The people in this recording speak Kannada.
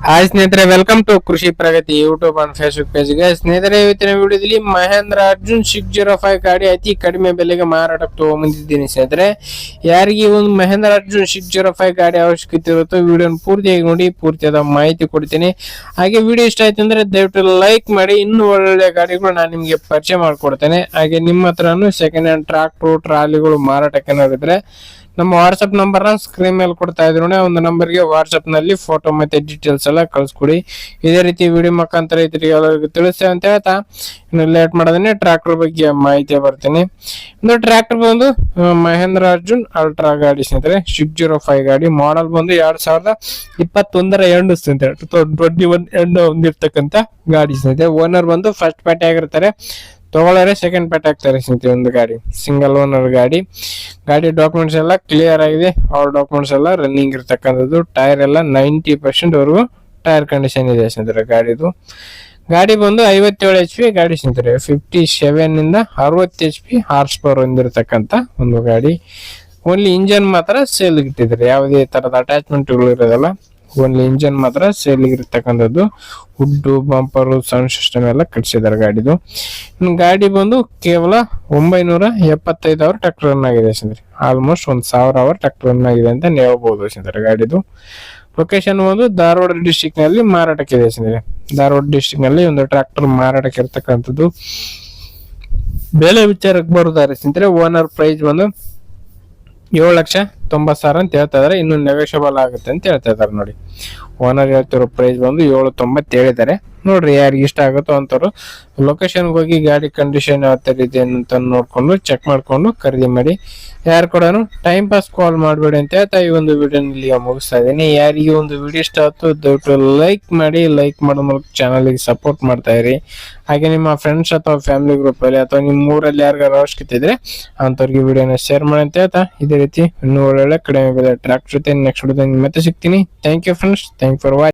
ಹಾಯ್ ಸ್ನೇಹಿತರೆ, ವೆಲ್ಕಮ್ ಟು ಕೃಷಿ ಪ್ರಗತಿ ಯೂಟ್ಯೂಬ್ ಅಂಡ್ ಫೇಸ್ಬುಕ್ ಪೇಜ್ಗೆ. ಸ್ನೇಹಿತರೆ, ಇವತ್ತಿನ ವಿಡಿಯೋದಲ್ಲಿ ಮಹೇಂದ್ರ ಅರ್ಜುನ್ 605 ಗಾಡಿ ಅತಿ ಕಡಿಮೆ ಬೆಲೆಗೆ ಮಾರಾಟಕ್ಕೆ ತಗೊಂಡ್ಬಂದಿದ್ದೀನಿ. ಸ್ನೇಹಿತರೆ, ಯಾರಿಗೆ ಒಂದು ಮಹೇಂದ್ರ ಅರ್ಜುನ್ 605 ಗಾಡಿ ಅವಶ್ಯಕತೆ ಇರುತ್ತೋ ವಿಡಿಯೋನ ಪೂರ್ತಿಯಾಗಿ ನೋಡಿ, ಪೂರ್ತಿಯಾದ ಮಾಹಿತಿ ಕೊಡ್ತೀನಿ. ಹಾಗೆ ವಿಡಿಯೋ ಇಷ್ಟ ಆಯ್ತು ಅಂದ್ರೆ ದಯವಿಟ್ಟು ಲೈಕ್ ಮಾಡಿ. ಇನ್ನೂ ಒಳ್ಳೊಳ್ಳೆ ಗಾಡಿಗಳು ನಾನು ನಿಮಗೆ ಪರಿಚಯ ಮಾಡ್ಕೊಡ್ತೇನೆ. ಹಾಗೆ ನಿಮ್ಮ ಹತ್ರನೂ ಸೆಕೆಂಡ್ ಹ್ಯಾಂಡ್ ಟ್ರಾಕ್ಟರ್ ಟ್ರಾಲಿಗಳು ಮಾರಾಟಕ್ಕೆ ಏನಾದ್ರೆ ನಮ್ಮ ವಾಟ್ಸ್ಆಪ್ ನಂಬರ್ ಸ್ಕ್ರೀನ್ ಮೇಲೆ ಕೊಡ್ತಾ ಇದ್ರು, ಒಂದು ನಂಬರ್ಗೆ ವಾಟ್ಸ್ಆಪ್ ನಲ್ಲಿ ಫೋಟೋ ಮತ್ತೆ ಡೀಟೇಲ್ಸ್ ಎಲ್ಲ ಕಳ್ಸ್ಕೊಡಿ. ಇದೇ ರೀತಿ ವಿಡಿಯೋ ಮುಖಾಂತರ ಎಲ್ಲರಿಗೂ ತಿಳಿಸ್ತೇವೆ ಅಂತ ಹೇಳ್ತಾ ಇನ್ನು ಲೇಟ್ ಮಾಡೋದನ್ನೇ ಟ್ರಾಕ್ಟರ್ ಬಗ್ಗೆ ಮಾಹಿತಿ ಬರ್ತೀನಿ. ಒಂದು ಟ್ರಾಕ್ಟರ್ ಬಂದು ಮಹೇಂದ್ರ ಅರ್ಜುನ್ ಅಲ್ಟ್ರಾ ಗಾಡಿ ಸ್ನೇಹಿತರೆ, 605 ಗಾಡಿ ಮಾಡಲ್ ಬಂದು 2021 ಎಂಡ್ ಸ್ನೇಹಿತರೆ, 2021 ಎಂಡ್ ಹೊಂದಿರ್ತಕ್ಕಂಥ ಗಾಡಿ ಸ್ನೇಹಿತರೆ. ಓನರ್ ಬಂದು ಫಸ್ಟ್ ಪಾರ್ಟಿ ಆಗಿರ್ತಾರೆ, ತಗೊಳ್ಳೋರೆ ಸೆಕೆಂಡ್ ಪಾರ್ಟಿ ಆಗ್ತಾರೆ ಸ್ನೇಹಿತರೆ. ಒಂದು ಗಾಡಿ ಸಿಂಗಲ್ ಓನರ್ ಗಾಡಿ ಡಾಕ್ಯುಮೆಂಟ್ಸ್ ಎಲ್ಲ ಕ್ಲಿಯರ್ ಆಗಿದೆ. ಅವ್ರ ಡಾಕ್ಯುಮೆಂಟ್ಸ್ ಎಲ್ಲ ರನ್ನಿಂಗ್ ಇರ್ತಕ್ಕಂಥದ್ದು. ಟೈರ್ ಎಲ್ಲ 90% ವರೆಗೂ ಟೈರ್ ಕಂಡೀಷನ್ ಇದೆ ಸ್ನೇಹಿತರೆ. ಗಾಡಿ ಬಂದು 57 HP ಗಾಡಿ ಸ್ನೇಹಿತರೆ. 57 ಇಂದ 60 HP ಹಾರ್ಸ್ ಪವರ್ ಹೊಂದಿರತಕ್ಕಂತ ಒಂದು ಗಾಡಿ. ಓನ್ಲಿ ಇಂಜನ್ ಮಾತ್ರ ಸೇಲ್ ಇಟ್ಟಿದ್ದಾರೆ, ಯಾವುದೇ ತರದ ಅಟ್ಯಾಚ್ಮೆಂಟ್ ಇರೋದಲ್ಲ. ಓನ್ಲಿ ಇಂಜನ್ ಮಾತ್ರ ಸೇಲ್ ಇರತಕ್ಕಂಥದ್ದು. ಹುಡ್ಡು ಬಂಪರು ಸೌಂಡ್ ಸಿಸ್ಟಮ್ ಎಲ್ಲ ಕಟ್ಸಿದ್ದಾರೆ ಗಾಡಿದು. ಗಾಡಿ ಬಂದು ಕೇವಲ 975 ಅವರ್ ಟ್ರಾಕ್ಟರ್ ರನ್ ಆಗಿದೆ ಸ್ನೇಹಿತರೆ. ಆಲ್ಮೋಸ್ಟ್ 1000 ಅವರ್ ಟ್ರಾಕ್ಟರ್ ರನ್ ಆಗಿದೆ ಅಂತ ಹೇಳ್ಬಹುದು ಸ್ನೇಹಿತರೆ. ಗಾಡಿದು ಲೊಕೇಶನ್ ಒಂದು ಧಾರವಾಡ ಡಿಸ್ಟಿಕ್ ನಲ್ಲಿ ಮಾರಾಟಕ್ಕೆ ಇದೆ ಸ್ನೇಹಿತರೆ. ಧಾರವಾಡ ಡಿಸ್ಟಿಕ್ ನಲ್ಲಿ ಒಂದು ಟ್ರಾಕ್ಟರ್ ಮಾರಾಟಕ್ಕೆ ಇರ್ತಕ್ಕಂಥದ್ದು. ಬೆಲೆ ವಿಚಾರಕ್ಕೆ ಬರುತ್ತಾರೆ ಸ್ನೇಹಿತರೆ. ಓನರ್ ಪ್ರೈಸ್ ಬಂದು 7,90,000 ಅಂತ ಹೇಳ್ತಾ ಇದಾರೆ. ಇನ್ನು ನೆಗೋಷಿಯಬಲ್ ಆಗುತ್ತೆ ಅಂತ ಹೇಳ್ತಾ ಇದಾರೆ. ನೋಡಿ, ಓನರ್ ಹೇಳ್ತಿರೋ ಪ್ರೈಸ್ ಬಂದು 7,90 ಹೇಳಿದ್ದಾರೆ. ನೋಡ್ರಿ, ಯಾರಿಗೆ ಇಷ್ಟ ಆಗುತ್ತೋ ಅಂತವ್ರು ಲೊಕೇಶನ್ಗೆ ಹೋಗಿ ಗಾಡಿ ಕಂಡೀಷನ್ ಯಾವ ತರ ಇದೆ ಅಂತ ನೋಡ್ಕೊಂಡು ಚೆಕ್ ಮಾಡ್ಕೊಂಡು ಖರೀದಿ ಮಾಡಿ. ಯಾರು ಕೂಡ ಟೈಮ್ ಪಾಸ್ ಕಾಲ್ ಮಾಡಬೇಡಿ ಅಂತ ಹೇಳ್ತಾ ಈ ಒಂದು ವಿಡಿಯೋನಲ್ಲಿ ಮುಗಿಸ್ತಾ ಇದ್ದೀನಿ. ಯಾರಿಗೆ ಒಂದು ವಿಡಿಯೋ ಇಷ್ಟ ಆಯ್ತು ದಯವಿಟ್ಟು ಲೈಕ್ ಮಾಡಿ. ಲೈಕ್ ಮಾಡೋ ಮೂಲಕ ಚಾನಲ್ಗೆ ಸಪೋರ್ಟ್ ಮಾಡ್ತಾ ಇರಿ. ಹಾಗೆ ನಿಮ್ಮ ಫ್ರೆಂಡ್ಸ್ ಅಥವಾ ಫ್ಯಾಮಿಲಿ ಗ್ರೂಪ್ ಅಲ್ಲಿ ಅಥವಾ ನಿಮ್ಮ ಊರಲ್ಲಿ ಯಾರಿಗಾರು ಅವಶ್ಯಕತೆ ಇದ್ರೆ ಅಂತವ್ರಿಗೆ ವಿಡಿಯೋನ ಶೇರ್ ಮಾಡಿ ಅಂತ ಹೇಳ್ತಾ ಇದೇ ರೀತಿ ಇನ್ನೂ ಒಳ್ಳೊಳ್ಳೆ ಕಡಿಮೆ ಬೆಲೆ ಟ್ರಾಕ್ಟರ್ ಜೊತೆ ನೆಕ್ಸ್ಟ್ ವಿಡಿಯೋದಲ್ಲಿ ಮತ್ತೆ ಸಿಗ್ತೀನಿ. Thank you friends, thank for watching.